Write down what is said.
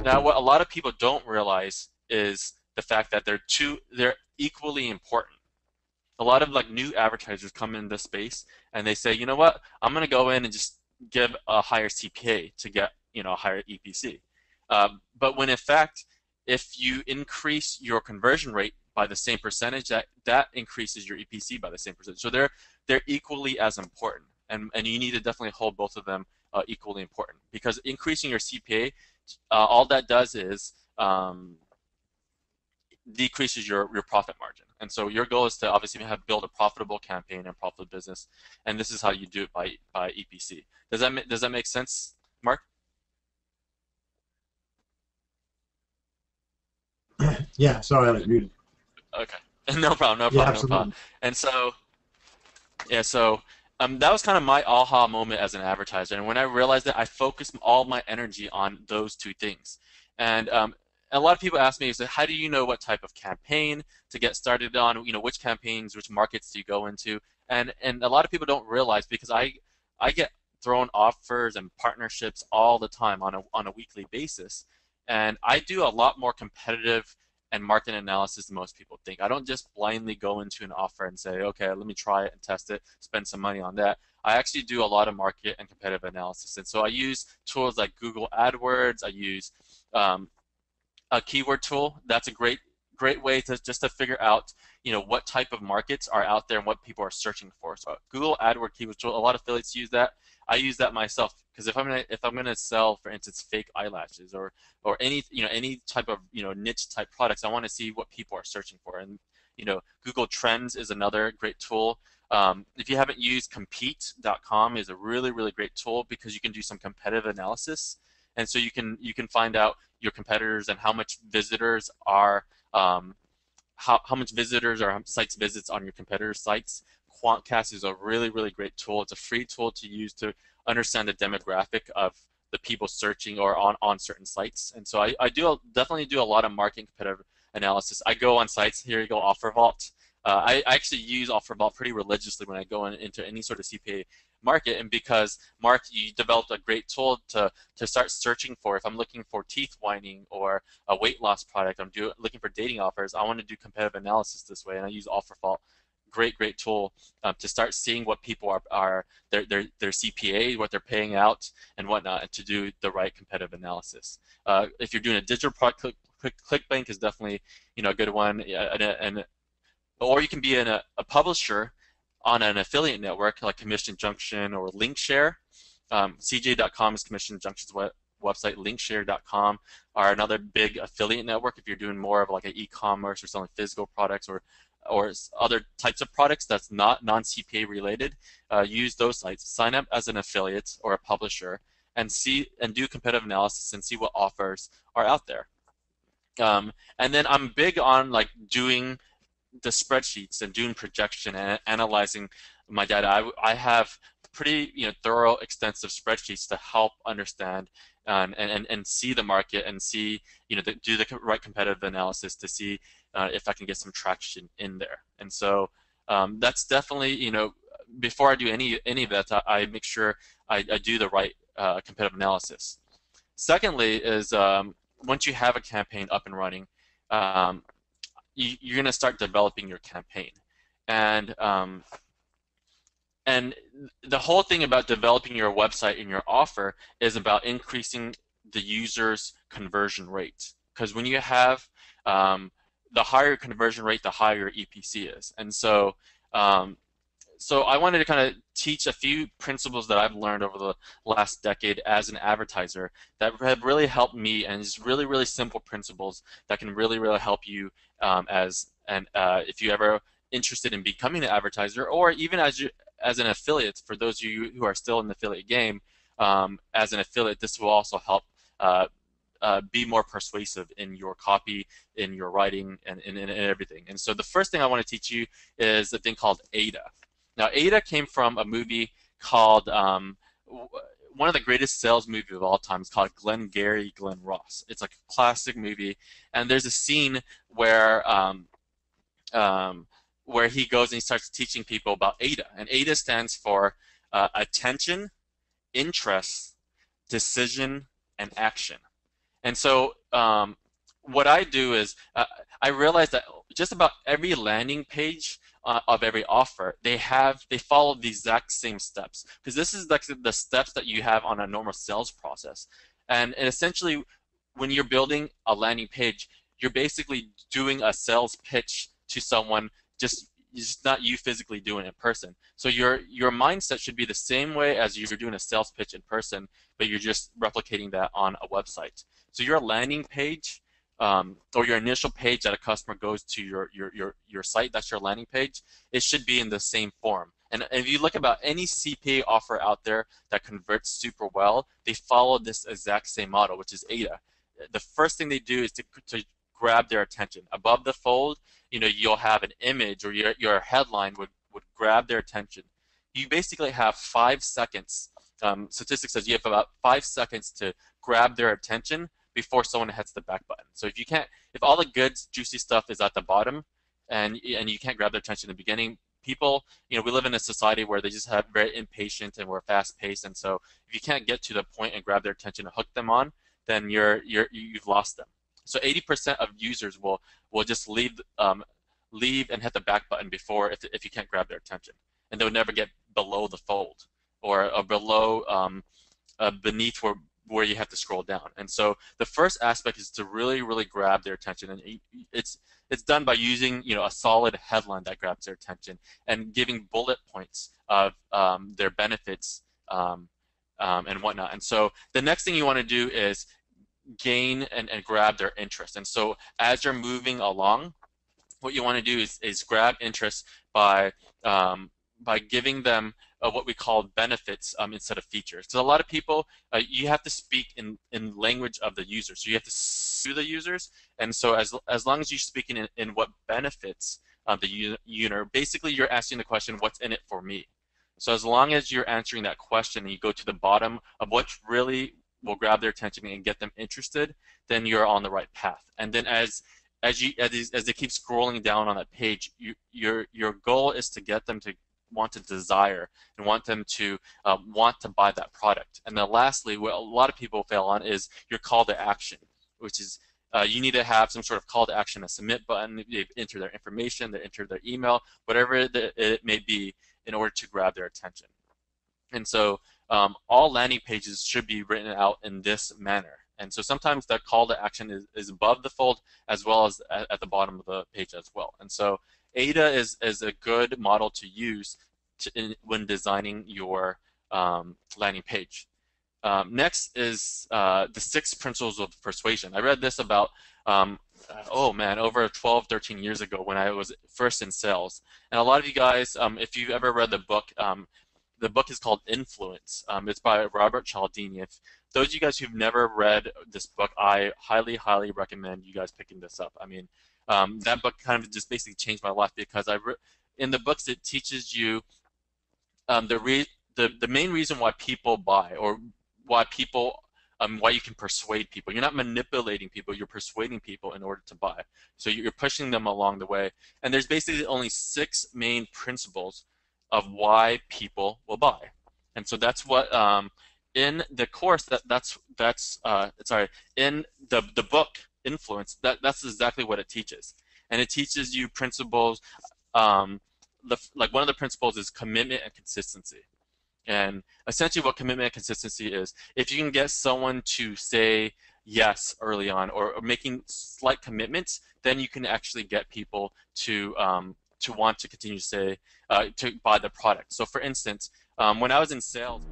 Now, what a lot of people don't realize is the fact that they're equally important. A lot of like new advertisers come in this space and they say, you know what, I'm going to go in and just give a higher CPA to get a higher EPC. But when in fact, if you increase your conversion rate by the same percentage, that increases your EPC by the same percentage. So they're equally as important, and you need to definitely hold both of them equally important, because increasing your CPA, all that does is decreases your profit margin. And so your goal is to obviously build a profitable campaign and profitable business, and this is how you do it by EPC. Does that make sense, Mark? Yeah, sorry, I was muted. Okay. No problem, no Yeah, problem, no problem. absolutely. And so, yeah, so that was kind of my aha moment as an advertiser. And when I realized that, I focused all my energy on those two things. And a lot of people ask me, so how do you know what type of campaign to get started on? Which campaigns, which markets do you go into? And a lot of people don't realize, because I get thrown offers and partnerships all the time on a weekly basis. And I do a lot more competitive and market analysis than most people think. I don't just blindly go into an offer and say, okay, let me try it and test it, spend some money on that. I actually do a lot of market and competitive analysis. And so I use tools like Google AdWords. I use a keyword tool. That's a great way to just to figure out what type of markets are out there and what people are searching for. So Google AdWords keyword tool, a lot of affiliates use that. I use that myself, because if I'm gonna sell, for instance, fake eyelashes or any type of niche type products, I want to see what people are searching for. And Google Trends is another great tool. If you haven't used compete.com, is a really great tool, because you can do some competitive analysis, and so you can find out your competitors and how much visitors are how much visitors or sites visits on your competitors' sites. Quantcast is a really great tool. It's a free tool to use to understand the demographic of the people searching or on certain sites. And so I definitely do a lot of marketing competitive analysis. I go on sites. Here you go, OfferVault. I actually use OfferVault pretty religiously when I go into any sort of CPA market. And because, Mark, you developed a great tool to start searching for, if I'm looking for teeth whitening or a weight loss product, looking for dating offers, I want to do competitive analysis this way, and I use OfferVault. Great tool to start seeing what people are their CPA, what they're paying out, and whatnot, and to do the right competitive analysis. If you're doing a digital product, ClickBank is definitely a good one, and or you can be a publisher on an affiliate network like Commission Junction or Linkshare. CJ.com is Commission Junction's website. Linkshare.com are another big affiliate network if you're doing more of like an e-commerce or selling physical products or other types of products that's not non-CPA related. Use those sites. Sign up as an affiliate or a publisher and do competitive analysis and see what offers are out there. And then I'm big on like doing the spreadsheets and doing projection and analyzing my data. I have pretty thorough, extensive spreadsheets to help understand and see the market and see do the right competitive analysis to see if I can get some traction in there. And so that's definitely before I do any of that, I make sure I do the right competitive analysis. Secondly is once you have a campaign up and running, you're going to start developing your campaign. And the whole thing about developing your website and your offer is about increasing the user's conversion rate. Because when you have the higher conversion rate, the higher EPC is. And so so I wanted to kind of teach a few principles that I've learned over the last decade as an advertiser that have really helped me, and it's really simple principles that can really help you if you ever interested in becoming an advertiser, or even as an affiliate. For those of you who are still in the affiliate game, as an affiliate, this will also help be more persuasive in your copy, in your writing, and in everything. And so the first thing I want to teach you is a thing called ADA. Now, ADA came from a movie called one of the greatest sales movies of all time. It's called Glengarry Glen Ross. It's like a classic movie, and there's a scene where he goes and he starts teaching people about ADA, and ADA stands for attention, interest, decision, and action. And so what I do is I realize that just about every landing page of every offer, they follow the exact same steps because this is like the steps that you have on a normal sales process. And essentially, when you're building a landing page, you're basically doing a sales pitch to someone, just it's just not you physically doing it in person. So your mindset should be the same way as you're doing a sales pitch in person, but you're just replicating that on a website. So your landing page, or your initial page that a customer goes to your site, that's your landing page, it should be in the same form. And if you look about any CPA offer out there that converts super well, they follow this exact same model, which is AIDA. The first thing they do is to grab their attention. Above the fold, you'll have an image, or your headline would grab their attention. You basically have 5 seconds. Statistics says you have about 5 seconds to grab their attention before someone hits the back button. So if all the good, juicy stuff is at the bottom, and you can't grab their attention in the beginning, people, we live in a society where they just have very impatient and we're fast paced, and so if you can't get to the point and grab their attention and hook them on, then you've lost them. So 80% of users will just leave and hit the back button before if you can't grab their attention, and they'll never get below the fold or below beneath where you have to scroll down. And so the first aspect is to really, really grab their attention, and it's done by using a solid headline that grabs their attention and giving bullet points of their benefits and whatnot. And so the next thing you want to do is gain and grab their interest. And so as you're moving along, what you want to do is grab interest by giving them what we call benefits instead of features. So a lot of people, you have to speak in language of the user. So you have to to the users. And so as long as you're speaking in what benefits the user, basically you're asking the question, what's in it for me? So as long as you're answering that question and you go to the bottom of what really will grab their attention and get them interested, then you're on the right path. And then as they keep scrolling down on that page, your goal is to get them to want to desire and want them to want to buy that product. And then lastly, what a lot of people fail on is your call to action, which is you need to have some sort of call to action, a submit button. They enter their information, they enter their email, whatever it may be, in order to grab their attention. And so all landing pages should be written out in this manner. And so sometimes that call to action is above the fold as well as at the bottom of the page as well. And so AIDA is a good model to use when designing your landing page. Next is the 6 principles of persuasion. I read this about, oh man, over 12, 13 years ago when I was first in sales. And a lot of you guys, if you've ever read the book is called Influence. It's by Robert Cialdini. If those of you guys who've never read this book, I highly, highly recommend you guys picking this up. I mean, that book kind of just basically changed my life because in the books it teaches you the main reason why people buy, or why you can persuade people. You're not manipulating people, you're persuading people in order to buy. So you're pushing them along the way. And there's basically only 6 main principles of why people will buy. And so that's what in the course in the book Influence, that's exactly what it teaches. And it teaches you principles, like one of the principles is commitment and consistency. And essentially what commitment and consistency is, if you can get someone to say yes early on, or making slight commitments, then you can actually get people to want to continue to say, to buy the product. So for instance, when I was in sales,